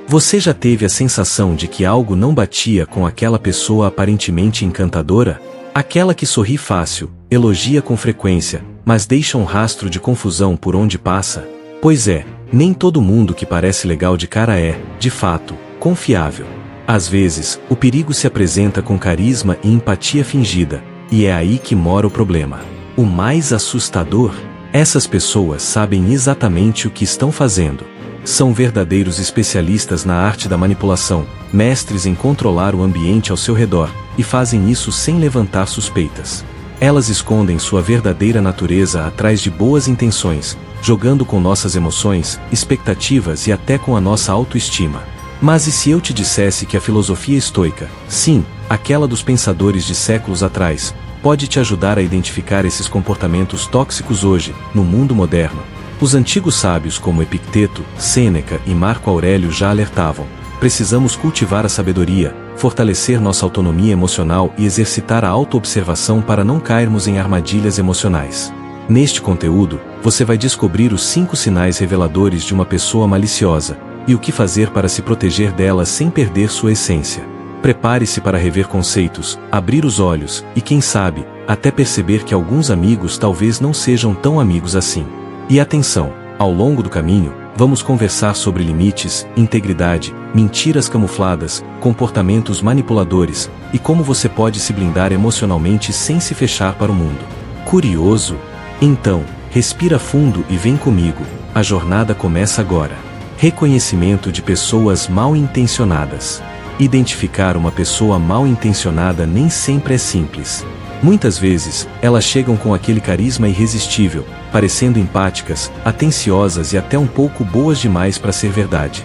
Você já teve a sensação de que algo não batia com aquela pessoa aparentemente encantadora? Aquela que sorri fácil, elogia com frequência, mas deixa um rastro de confusão por onde passa? Pois é, nem todo mundo que parece legal de cara é, de fato, confiável. Às vezes, o perigo se apresenta com carisma e empatia fingida, e é aí que mora o problema. O mais assustador? Essas pessoas sabem exatamente o que estão fazendo. São verdadeiros especialistas na arte da manipulação, mestres em controlar o ambiente ao seu redor, e fazem isso sem levantar suspeitas. Elas escondem sua verdadeira natureza atrás de boas intenções, jogando com nossas emoções, expectativas e até com a nossa autoestima. Mas e se eu te dissesse que a filosofia estoica, sim, aquela dos pensadores de séculos atrás, pode te ajudar a identificar esses comportamentos tóxicos hoje, no mundo moderno? Os antigos sábios como Epicteto, Sêneca e Marco Aurélio já alertavam: precisamos cultivar a sabedoria, fortalecer nossa autonomia emocional e exercitar a autoobservação para não cairmos em armadilhas emocionais. Neste conteúdo, você vai descobrir os 5 sinais reveladores de uma pessoa maliciosa, e o que fazer para se proteger dela sem perder sua essência. Prepare-se para rever conceitos, abrir os olhos e, quem sabe, até perceber que alguns amigos talvez não sejam tão amigos assim. E atenção, ao longo do caminho, vamos conversar sobre limites, integridade, mentiras camufladas, comportamentos manipuladores e como você pode se blindar emocionalmente sem se fechar para o mundo. Curioso? Então, respira fundo e vem comigo, a jornada começa agora. Reconhecimento de pessoas mal intencionadas. Identificar uma pessoa mal intencionada nem sempre é simples. Muitas vezes, elas chegam com aquele carisma irresistível, parecendo empáticas, atenciosas e até um pouco boas demais para ser verdade.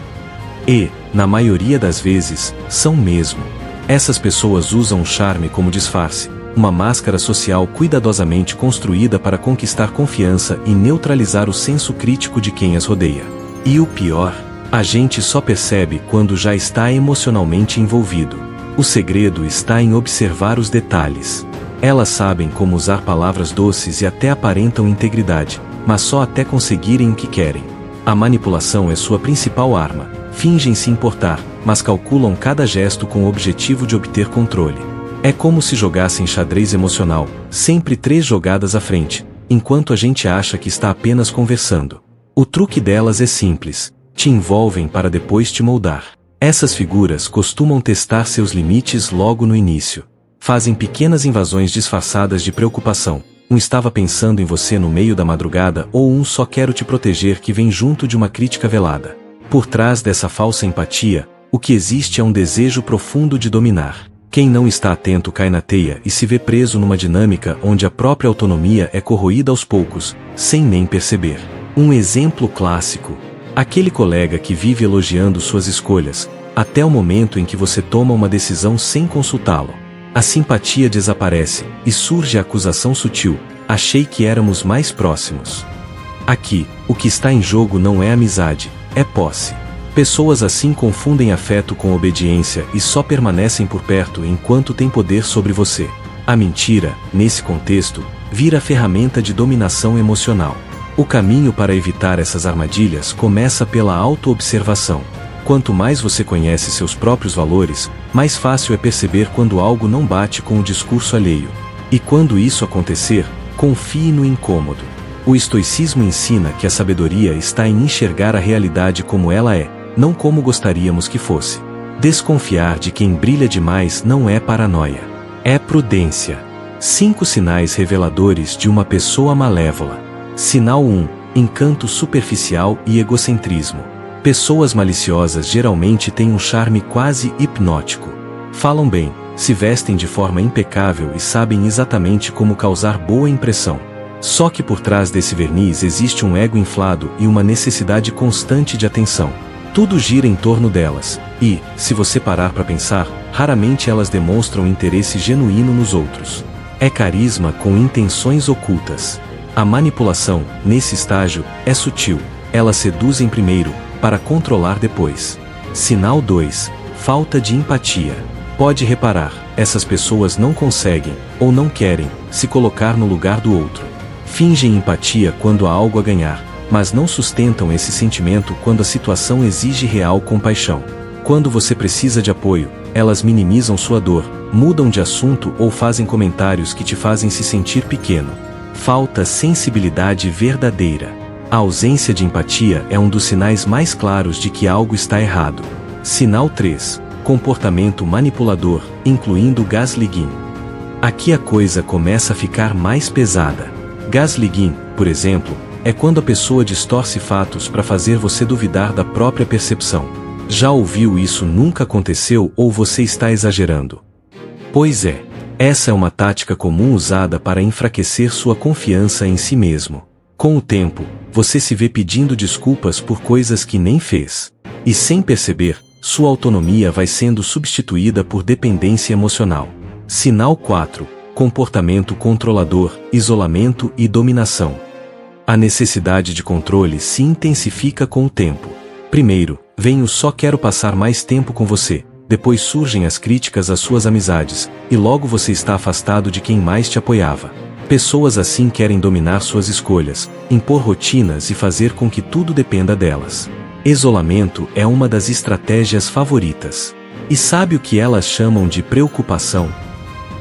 E, na maioria das vezes, são mesmo. Essas pessoas usam o charme como disfarce, uma máscara social cuidadosamente construída para conquistar confiança e neutralizar o senso crítico de quem as rodeia. E o pior, a gente só percebe quando já está emocionalmente envolvido. O segredo está em observar os detalhes. Elas sabem como usar palavras doces e até aparentam integridade, mas só até conseguirem o que querem. A manipulação é sua principal arma. Fingem se importar, mas calculam cada gesto com o objetivo de obter controle. É como se jogassem xadrez emocional, sempre 3 jogadas à frente, enquanto a gente acha que está apenas conversando. O truque delas é simples: te envolvem para depois te moldar. Essas figuras costumam testar seus limites logo no início. Fazem pequenas invasões disfarçadas de preocupação. Um estava pensando em você no meio da madrugada ou um só quero te proteger que vem junto de uma crítica velada. Por trás dessa falsa empatia, o que existe é um desejo profundo de dominar. Quem não está atento cai na teia e se vê preso numa dinâmica onde a própria autonomia é corroída aos poucos, sem nem perceber. Um exemplo clássico: aquele colega que vive elogiando suas escolhas, até o momento em que você toma uma decisão sem consultá-lo. A simpatia desaparece, e surge a acusação sutil: achei que éramos mais próximos. Aqui, o que está em jogo não é amizade, é posse. Pessoas assim confundem afeto com obediência e só permanecem por perto enquanto têm poder sobre você. A mentira, nesse contexto, vira ferramenta de dominação emocional. O caminho para evitar essas armadilhas começa pela autoobservação. Quanto mais você conhece seus próprios valores, mais fácil é perceber quando algo não bate com o discurso alheio. E quando isso acontecer, confie no incômodo. O estoicismo ensina que a sabedoria está em enxergar a realidade como ela é, não como gostaríamos que fosse. Desconfiar de quem brilha demais não é paranoia. É prudência. 5 sinais reveladores de uma pessoa malévola. Sinal 1. Encanto superficial e egocentrismo. Pessoas maliciosas geralmente têm um charme quase hipnótico. Falam bem, se vestem de forma impecável e sabem exatamente como causar boa impressão. Só que por trás desse verniz existe um ego inflado e uma necessidade constante de atenção. Tudo gira em torno delas, e, se você parar para pensar, raramente elas demonstram interesse genuíno nos outros. É carisma com intenções ocultas. A manipulação, nesse estágio, é sutil. Elas seduzem primeiro, para controlar depois. Sinal 2. Falta de empatia. Pode reparar, essas pessoas não conseguem, ou não querem, se colocar no lugar do outro. Fingem empatia quando há algo a ganhar, mas não sustentam esse sentimento quando a situação exige real compaixão. Quando você precisa de apoio, elas minimizam sua dor, mudam de assunto ou fazem comentários que te fazem se sentir pequeno. Falta sensibilidade verdadeira. A ausência de empatia é um dos sinais mais claros de que algo está errado. Sinal 3. Comportamento manipulador, incluindo gaslighting. Aqui a coisa começa a ficar mais pesada. Gaslighting, por exemplo, é quando a pessoa distorce fatos para fazer você duvidar da própria percepção. Já ouviu isso nunca aconteceu ou você está exagerando? Pois é, essa é uma tática comum usada para enfraquecer sua confiança em si mesmo. Com o tempo, você se vê pedindo desculpas por coisas que nem fez. E sem perceber, sua autonomia vai sendo substituída por dependência emocional. Sinal 4. Comportamento controlador, isolamento e dominação. A necessidade de controle se intensifica com o tempo. Primeiro, vem o só quero passar mais tempo com você, depois surgem as críticas às suas amizades, e logo você está afastado de quem mais te apoiava. Pessoas assim querem dominar suas escolhas, impor rotinas e fazer com que tudo dependa delas. Isolamento é uma das estratégias favoritas. E sabe o que elas chamam de preocupação?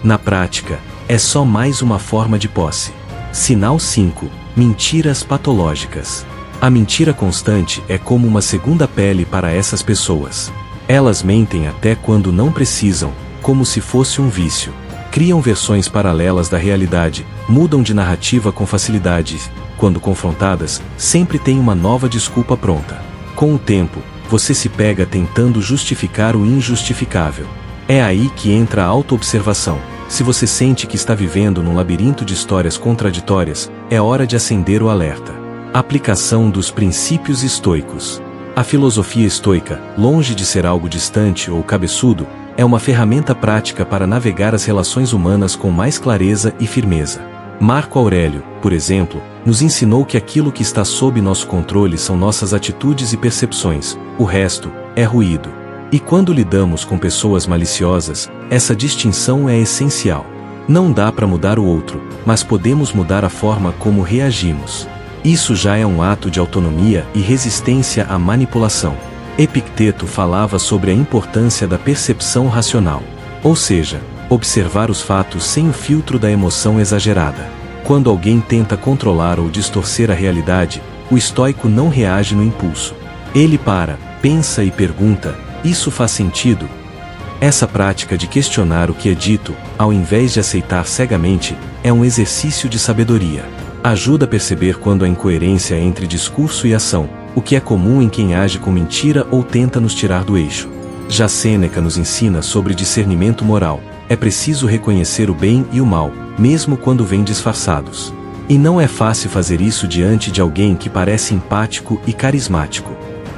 Na prática, é só mais uma forma de posse. Sinal 5. Mentiras patológicas. A mentira constante é como uma segunda pele para essas pessoas. Elas mentem até quando não precisam, como se fosse um vício. Criam versões paralelas da realidade, mudam de narrativa com facilidade e, quando confrontadas, sempre têm uma nova desculpa pronta. Com o tempo, você se pega tentando justificar o injustificável. É aí que entra a autoobservação. Se você sente que está vivendo num labirinto de histórias contraditórias, é hora de acender o alerta. Aplicação dos princípios estoicos. A filosofia estoica, longe de ser algo distante ou cabeçudo, é uma ferramenta prática para navegar as relações humanas com mais clareza e firmeza. Marco Aurélio, por exemplo, nos ensinou que aquilo que está sob nosso controle são nossas atitudes e percepções, o resto é ruído. E quando lidamos com pessoas maliciosas, essa distinção é essencial. Não dá para mudar o outro, mas podemos mudar a forma como reagimos. Isso já é um ato de autonomia e resistência à manipulação. Epicteto falava sobre a importância da percepção racional, ou seja, observar os fatos sem o filtro da emoção exagerada. Quando alguém tenta controlar ou distorcer a realidade, o estoico não reage no impulso. Ele para, pensa e pergunta: isso faz sentido? Essa prática de questionar o que é dito, ao invés de aceitar cegamente, é um exercício de sabedoria. Ajuda a perceber quando há incoerência entre discurso e ação, o que é comum em quem age com mentira ou tenta nos tirar do eixo. Já Sêneca nos ensina sobre discernimento moral. É preciso reconhecer o bem e o mal, mesmo quando vêm disfarçados. E não é fácil fazer isso diante de alguém que parece empático e carismático.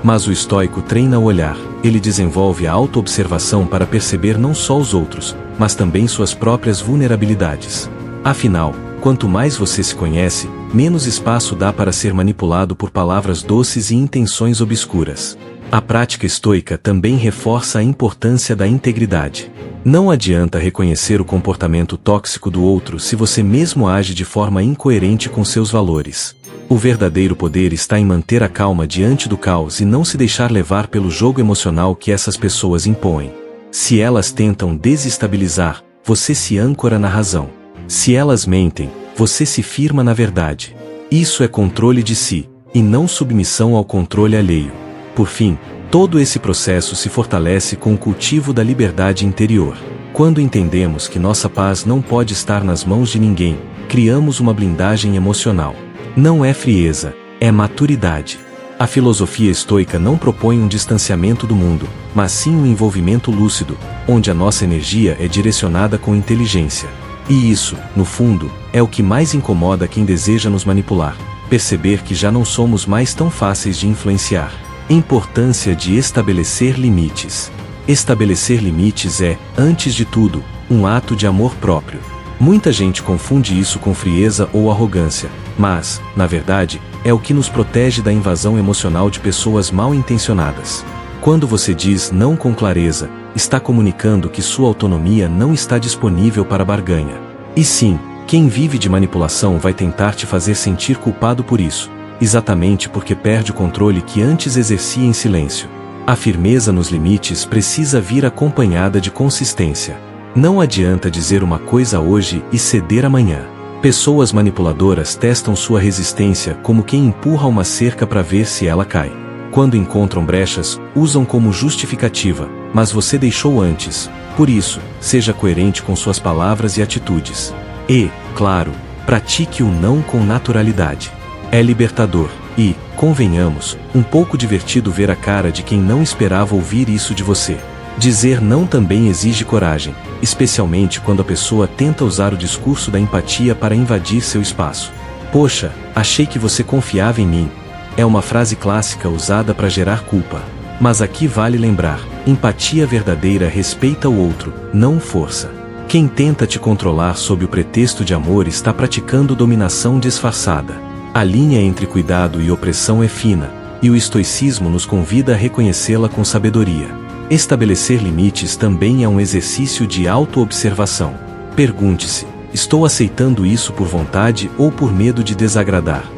Mas o estoico treina o olhar, ele desenvolve a autoobservação para perceber não só os outros, mas também suas próprias vulnerabilidades. Afinal, quanto mais você se conhece, menos espaço dá para ser manipulado por palavras doces e intenções obscuras. A prática estoica também reforça a importância da integridade. Não adianta reconhecer o comportamento tóxico do outro se você mesmo age de forma incoerente com seus valores. O verdadeiro poder está em manter a calma diante do caos e não se deixar levar pelo jogo emocional que essas pessoas impõem. Se elas tentam desestabilizar, você se âncora na razão. Se elas mentem, você se firma na verdade. Isso é controle de si, e não submissão ao controle alheio. Por fim, todo esse processo se fortalece com o cultivo da liberdade interior. Quando entendemos que nossa paz não pode estar nas mãos de ninguém, criamos uma blindagem emocional. Não é frieza, é maturidade. A filosofia estoica não propõe um distanciamento do mundo, mas sim um envolvimento lúcido, onde a nossa energia é direcionada com inteligência. E isso, no fundo, é o que mais incomoda quem deseja nos manipular, perceber que já não somos mais tão fáceis de influenciar. Importância de estabelecer limites. Estabelecer limites é, antes de tudo, um ato de amor próprio. Muita gente confunde isso com frieza ou arrogância, mas, na verdade, é o que nos protege da invasão emocional de pessoas mal intencionadas. Quando você diz não com clareza, está comunicando que sua autonomia não está disponível para barganha. E sim, quem vive de manipulação vai tentar te fazer sentir culpado por isso. exatamente porque perde o controle que antes exercia em silêncio. A firmeza nos limites precisa vir acompanhada de consistência. Não adianta dizer uma coisa hoje e ceder amanhã. Pessoas manipuladoras testam sua resistência como quem empurra uma cerca para ver se ela cai. Quando encontram brechas, usam como justificativa, mas você deixou antes. Por isso, seja coerente com suas palavras e atitudes. E, claro, pratique o não com naturalidade. É libertador e, convenhamos, um pouco divertido ver a cara de quem não esperava ouvir isso de você. Dizer não também exige coragem, especialmente quando a pessoa tenta usar o discurso da empatia para invadir seu espaço. Poxa, achei que você confiava em mim. É uma frase clássica usada para gerar culpa. Mas aqui vale lembrar, empatia verdadeira respeita o outro, não força. Quem tenta te controlar sob o pretexto de amor está praticando dominação disfarçada. A linha entre cuidado e opressão é fina, e o estoicismo nos convida a reconhecê-la com sabedoria. Estabelecer limites também é um exercício de autoobservação. Pergunte-se, estou aceitando isso por vontade ou por medo de desagradar?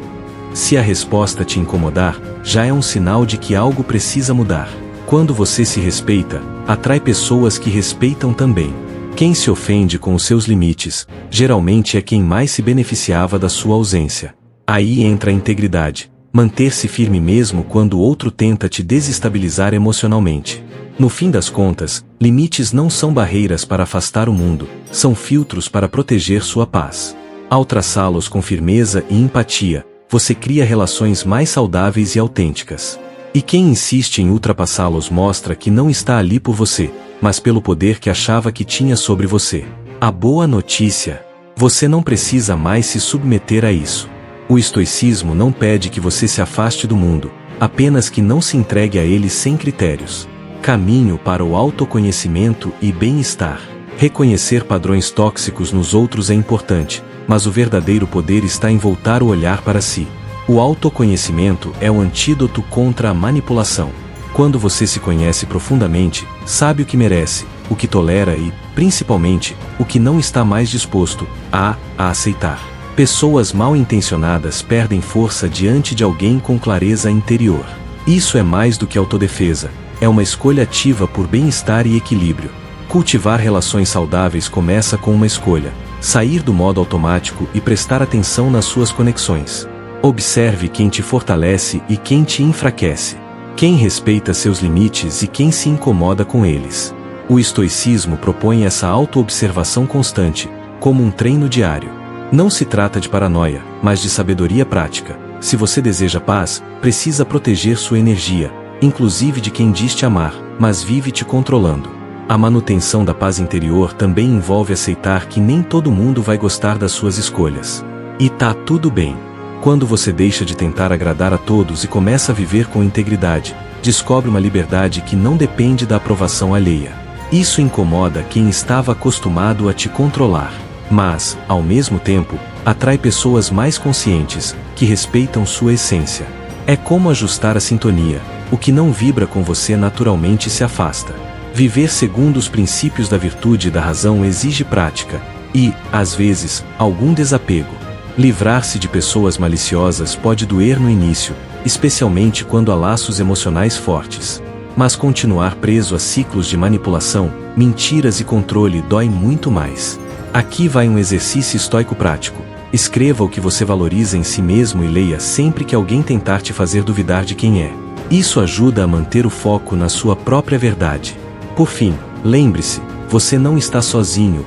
Se a resposta te incomodar, já é um sinal de que algo precisa mudar. Quando você se respeita, atrai pessoas que respeitam também. Quem se ofende com os seus limites, geralmente é quem mais se beneficiava da sua ausência. Aí entra a integridade, manter-se firme mesmo quando o outro tenta te desestabilizar emocionalmente. No fim das contas, limites não são barreiras para afastar o mundo, são filtros para proteger sua paz. Ao traçá-los com firmeza e empatia, você cria relações mais saudáveis e autênticas. E quem insiste em ultrapassá-los mostra que não está ali por você, mas pelo poder que achava que tinha sobre você. A boa notícia: você não precisa mais se submeter a isso. O estoicismo não pede que você se afaste do mundo, apenas que não se entregue a ele sem critérios. Caminho para o autoconhecimento e bem-estar. Reconhecer padrões tóxicos nos outros é importante, mas o verdadeiro poder está em voltar o olhar para si. O autoconhecimento é o antídoto contra a manipulação. Quando você se conhece profundamente, sabe o que merece, o que tolera e, principalmente, o que não está mais disposto a aceitar. Pessoas mal intencionadas perdem força diante de alguém com clareza interior. Isso é mais do que autodefesa, é uma escolha ativa por bem-estar e equilíbrio. Cultivar relações saudáveis começa com uma escolha: sair do modo automático e prestar atenção nas suas conexões. Observe quem te fortalece e quem te enfraquece. Quem respeita seus limites e quem se incomoda com eles. O estoicismo propõe essa autoobservação constante, como um treino diário. Não se trata de paranoia, mas de sabedoria prática. Se você deseja paz, precisa proteger sua energia, inclusive de quem diz te amar, mas vive te controlando. A manutenção da paz interior também envolve aceitar que nem todo mundo vai gostar das suas escolhas. E tá tudo bem. Quando você deixa de tentar agradar a todos e começa a viver com integridade, descobre uma liberdade que não depende da aprovação alheia. Isso incomoda quem estava acostumado a te controlar, mas, ao mesmo tempo, atrai pessoas mais conscientes, que respeitam sua essência. É como ajustar a sintonia: o que não vibra com você naturalmente se afasta. Viver segundo os princípios da virtude e da razão exige prática e, às vezes, algum desapego. Livrar-se de pessoas maliciosas pode doer no início, especialmente quando há laços emocionais fortes. Mas continuar preso a ciclos de manipulação, mentiras e controle dói muito mais. Aqui vai um exercício estoico prático. Escreva o que você valoriza em si mesmo e leia sempre que alguém tentar te fazer duvidar de quem é. Isso ajuda a manter o foco na sua própria verdade. Por fim, lembre-se, você não está sozinho,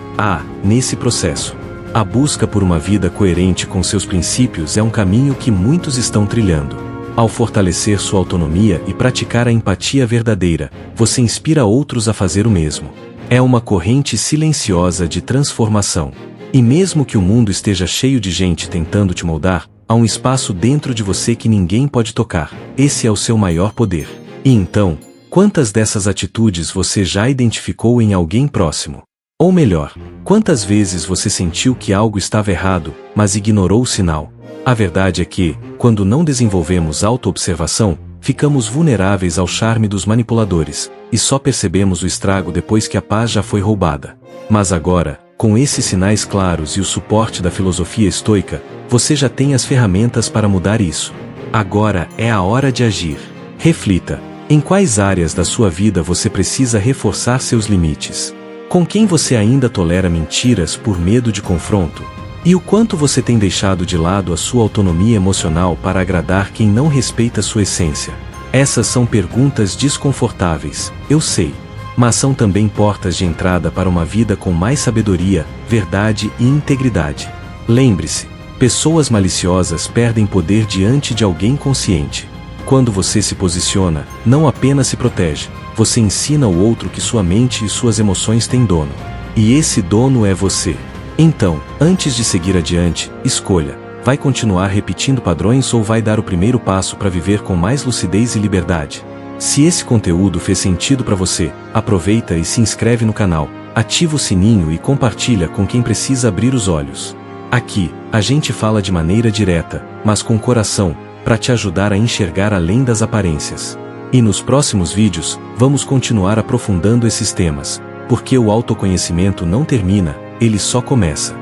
nesse processo. A busca por uma vida coerente com seus princípios é um caminho que muitos estão trilhando. Ao fortalecer sua autonomia e praticar a empatia verdadeira, você inspira outros a fazer o mesmo. É uma corrente silenciosa de transformação. E mesmo que o mundo esteja cheio de gente tentando te moldar, há um espaço dentro de você que ninguém pode tocar. Esse é o seu maior poder. E então, quantas dessas atitudes você já identificou em alguém próximo? Ou melhor, quantas vezes você sentiu que algo estava errado, mas ignorou o sinal? A verdade é que, quando não desenvolvemos autoobservação, ficamos vulneráveis ao charme dos manipuladores, e só percebemos o estrago depois que a paz já foi roubada. Mas agora, com esses sinais claros e o suporte da filosofia estoica, você já tem as ferramentas para mudar isso. Agora é a hora de agir. Reflita. Em quais áreas da sua vida você precisa reforçar seus limites? Com quem você ainda tolera mentiras por medo de confronto? E o quanto você tem deixado de lado a sua autonomia emocional para agradar quem não respeita sua essência? Essas são perguntas desconfortáveis, eu sei, mas são também portas de entrada para uma vida com mais sabedoria, verdade e integridade. Lembre-se, pessoas maliciosas perdem poder diante de alguém consciente. Quando você se posiciona, não apenas se protege, você ensina ao outro que sua mente e suas emoções têm dono. E esse dono é você. Então, antes de seguir adiante, escolha: vai continuar repetindo padrões ou vai dar o primeiro passo para viver com mais lucidez e liberdade? Se esse conteúdo fez sentido para você, aproveita e se inscreve no canal, ativa o sininho e compartilha com quem precisa abrir os olhos. Aqui, a gente fala de maneira direta, mas com coração, para te ajudar a enxergar além das aparências. E nos próximos vídeos, vamos continuar aprofundando esses temas, porque o autoconhecimento não termina, ele só começa.